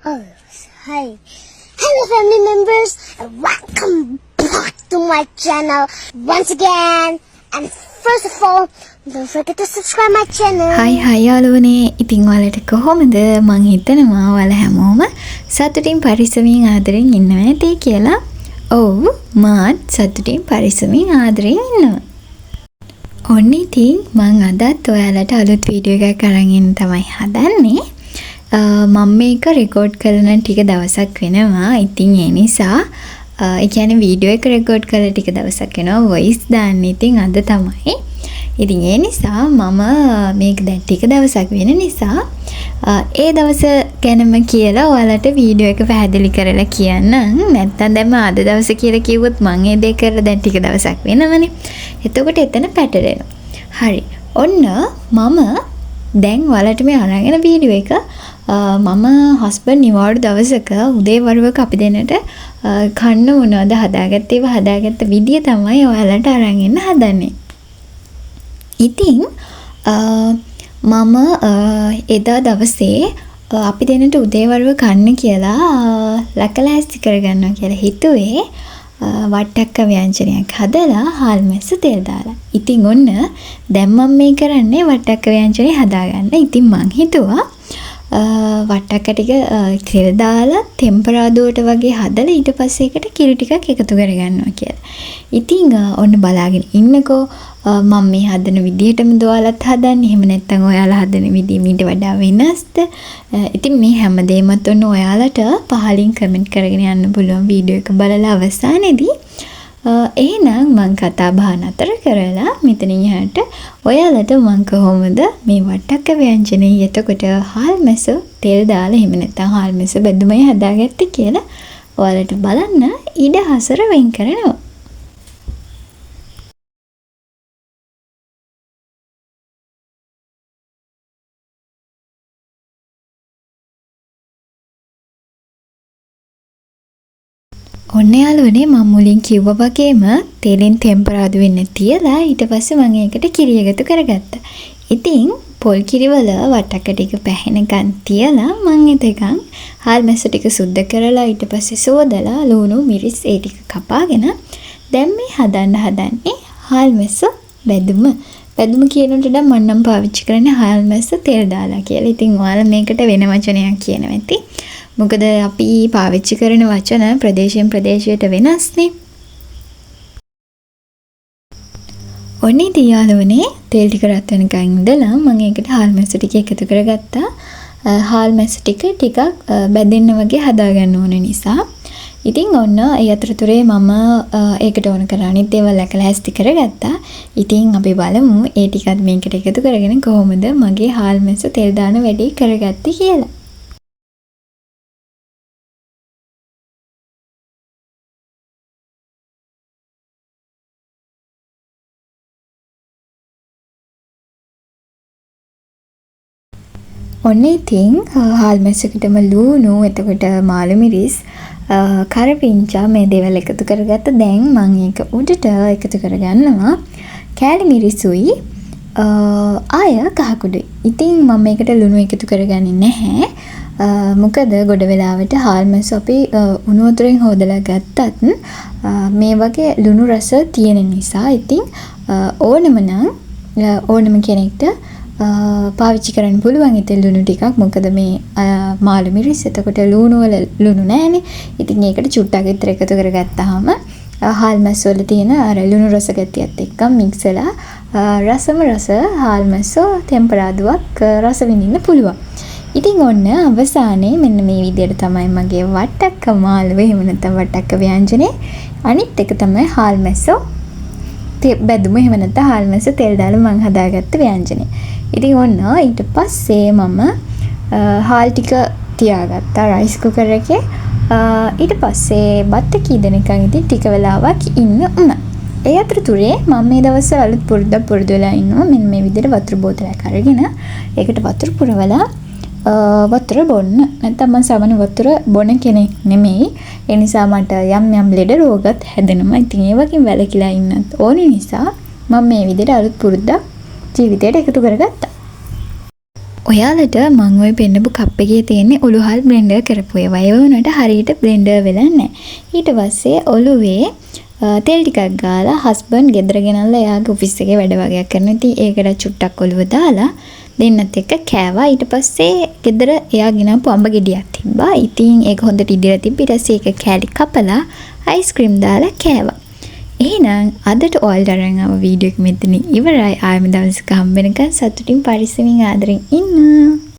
Oh, hi. Hello, family members, and welcome back to my channel once again. And first of all, don't forget to subscribe my channel. Hi යාළුවනේ. ඉතින් ඔයාලට කොහොමද? මං හිතනවා ඔයාලා හැමෝම සතුටින් පරිස්සමින් ආදරෙන් ඉන්නවා ඇති කියලා. ඔව්, මාත් සතුටින් පරිස්සමින් ආදරෙන් ඉන්නවා. ඔන්න ඉතින් මං අදත් ඔයාලට අලුත් වීඩියෝ එකක් අරන් එන්න තමයි හදන්නේ. මම මේක රෙකෝඩ් කරන ටික දවසක් වෙනවා. ඉතින් ඒ නිසා ඒ කියන්නේ වීඩියෝ එක රෙකෝඩ් කරලා ටික දවසක් වෙනවා. වොයිස් දාන්න ඉතින් අද තමයි. ඉතින් ඒ නිසා මම මේක දැන් ටික දවසක් වෙන නිසා ඒ දවස ගැනම කියලා ඔයාලට වීඩියෝ එක පැහැදිලි කරලා කියන්නම්. නැත්තම් දැන් මම අද දවස කියලා කිව්වොත් මම ඒ දේ කරලා දැන් ටික දවසක් වෙනවනේ. එතකොට එතන පැටලෙනවා. හරි. ඔන්න මම දැන් ඔයාලට මේ අරගෙන වීඩියෝ එක මම හස්බන්ඩ් නිවාඩු දවසක උදේ වරුවක අපි දෙන්නට කන්න මොනවද හදාගත්තේ ඒවා හදාගත්ත විදිය තමයි ඔයාලට අරන් එන්න හදන්නේ. ඉතින් මම එදා දවසේ අපි දෙන්නට උදේ වරුව කන්න කියලා ලකලෑස්ති කරගන්නවා කියලා හිතුවේ වට්ටක්ක ව්‍යංජනයක් හදලා හාල් මැස්ස තෙල් දාලා. ඉතින් ඔන්න දැන් මම මේ කරන්නේ වට්ටක්ක ව්‍යංජනේ හදාගන්න. ඉතින් මං හිතුවා වට්ටක්ක ටික තෙල් දාලා ටෙම්පරාදුවට වගේ හදලා ඊට පස්සේ ඒකට කිරි ටිකක් එකතු කරගන්නවා කියලා. ඉතින් ඔන්න බලාගෙන ඉන්නකෝ මම මේ හදන විදිහටම ඔයාලත් හදන්නේ. එහෙම නැත්නම් ඔයාලා හදන විදිහ මීට වඩා වෙනස්ද? ඉතින් මේ හැමදේමත් ඔන්න ඔයාලට පහලින් කමෙන්ට් කරගෙන යන්න පුළුවන් වීඩියෝ එක බලලා අවසානයේදී. එහෙනම් මම කතා බහ නතර කරලා මෙතනින් එහාට ඔයාලට මම කොහොමද මේ වට්ටක්ක ව්‍යංජනේ එතකොට හාල් මැස්ස තෙල් දාලා එහෙම නැත්නම් හාල් මැස්ස බෙදුමයි හදාගත්තේ කියලා ඔයාලට බලන්න ඉඩ හසර වෙන් කරනවා. ඔන්න යාළුවනේ මම මුලින් කිව්වා වගේම තෙලෙන් ටෙම්පරාදු වෙන්න තියලා ඊට පස්සේ මම ඒකට කිරි එකතු කරගත්තා. ඉතින් පොල් කිරි වල වට්ටක්ක ටික පැහෙනකන් තියලා මම එතකන් හාල් මැස්ස ටික සුද්ධ කරලා ඊට පස්සේ සෝදලා ලුණු මිරිස් ඒ ටික කපාගෙන දැන් මේ හදන්නේ හාල් මැස්ස බෙදුම. බෙදුම කියනට වඩා මම නම් පාවිච්චි කරන්නේ හාල් මැස්ස තෙල් දාලා කියලා. ඉතින් ඔයාලා මේකට වෙන වචනයක් කියනවා ඇති. මොකද අපි පාවිච්චි කරන වචන ප්‍රදේශයෙන් ප්‍රදේශයට වෙනස්නේ. ඔන්න ඉතින් යාළුවනේ තෙල් ටික රත් වෙනකන් ඉඳලා මම ඒකට හාල් මැස්ස ටික එකතු කරගත්තා. හාල් මැස්ස ටිකක් බැදෙන්න වගේ හදාගන්න ඕන නිසා. ඉතින් ඔන්න ඒ අතරතුරේ මම ඒකට ඕන කරන අනිත් ඒවා ලැකලෑස්ති කරගත්තා. ඉතින් අපි බලමු ඒ ටිකත් මේකට එකතු කරගෙන කොහොමද මගේ හාල් මැස්ස තෙල් දාන වැඩේ කරගත්තේ කියලා. ඔන්න ඉතින් හාල් මැස්සකටම ලුණු එතකොට මාළු මිරිස් කරපිංචා මේ දේවල් එකතු කරගත්ත. දැන් මම ඒක උඩට එකතු කරගන්නවා කෑලි මිරිසුයි ආය කහකුඩුයි. ඉතින් මම මේකට ලුණු එකතු කරගන්නේ නැහැ. මොකද ගොඩ වෙලාවට හාල් මැස්ස අපි උණු වතුරෙන් හොදලා ගත්තත් මේ වගේ ලුණු රස තියෙන නිසා ඉතින් ඕනම කෙනෙක්ට පාවිච්චි කරන්න පුළුවන් ඉතින් ලුණු ටිකක්. මොකද මේ මාළු මිරිස් එතකොට ලුණු වල ලුණු නැහැනේ. ඉතින් ඒකට චුට්ටක් විතර එකතු කරගත්තාම හාල් මැස්ස වල තියෙන අර ලුණු රස ගතියත් එක්ක මික්ස් වෙලා රසම රස හාල් මැස්ස ටෙම්පරාදුවක් රස විඳින්න පුළුවන්. ඉතින් ඔන්න අවසානයේ මෙන්න මේ විදිහට තමයි මගේ වට්ටක්ක මාළුව එහෙම නැත්නම් වට්ටක්ක ව්‍යංජනේ. අනිත් එක තමයි හාල් මැස්ස බැදුම එහෙම නැත්නම් හාල් මැස්ස තෙල් දාලා මම හදාගත්ත ව්‍යංජනේ. ඉතින් ඔන්න ඊට පස්සේ මම හාල් ටික තියාගත්තා රයිස් කුකර් එකේ. ඊට පස්සේ බත් කී දෙනකන් ඉතින් ටික වෙලාවක් ඉන්න උනා. ඒ අතරතුරේ මම මේ දවස්වල අලුත් පුරුදු වෙලා ඉන්නවා. මෙන්න මේ විදිහට වතුර බෝතලයක් අරගෙන ඒකට වතුර පුරවලා වතුර බොන්න. නැත්නම් මම සමන වතුර බොන කෙනෙක් නෙමෙයි. ඒ නිසා මට යම් ලෙඩ රෝගත් හැදෙනවා. ඉතින් ඒ වගේ වැළකීලා ඉන්නත් ඕන නිසා මම මේ විදිහට අලුත් පුරුද්දක් ජීවිතයට එකතු කරගත්තා. ඔයාලට මං ඔය පෙන්නපු කප් එකේ තියෙන්නේ ඔලුහල් බ්ලෙන්ඩර් කරපු ඒවා. ඒ වුණාට හරියට බ්ලෙන්ඩර් වෙලා නැහැ. ඊට පස්සේ ඔලුවේ තෙල් ටිකක් ගාලා හස්බන්ඩ් ගෙදර ගෙනල්ලා එයාගේ ඔෆිස් එකේ වැඩ වගේක් කරනවා. ඉතින් ඒකට චුට්ටක් ඔලුව දාලා දෙන්නත් එක්ක කෑවා. ඊට පස්සේ ගෙදර එයා ගෙනාපු අඹ ගෙඩියක් තිබ්බා. ඉතින් ඒක හොඳට ඉදිරියට තිබ්බ. ඊට පස්සේ ඒක කෑලි කපලා අයිස්ක්‍රීම් දාලා කෑවා. එහෙනම් අදට ඔයාලට අරන් ආව වීඩියෝ එක මෙතන ඉවරයි. ආයෙම දවසක හම්බ වෙනකන් සතුටින් පරිස්සමින් ආදරෙන් ඉන්න.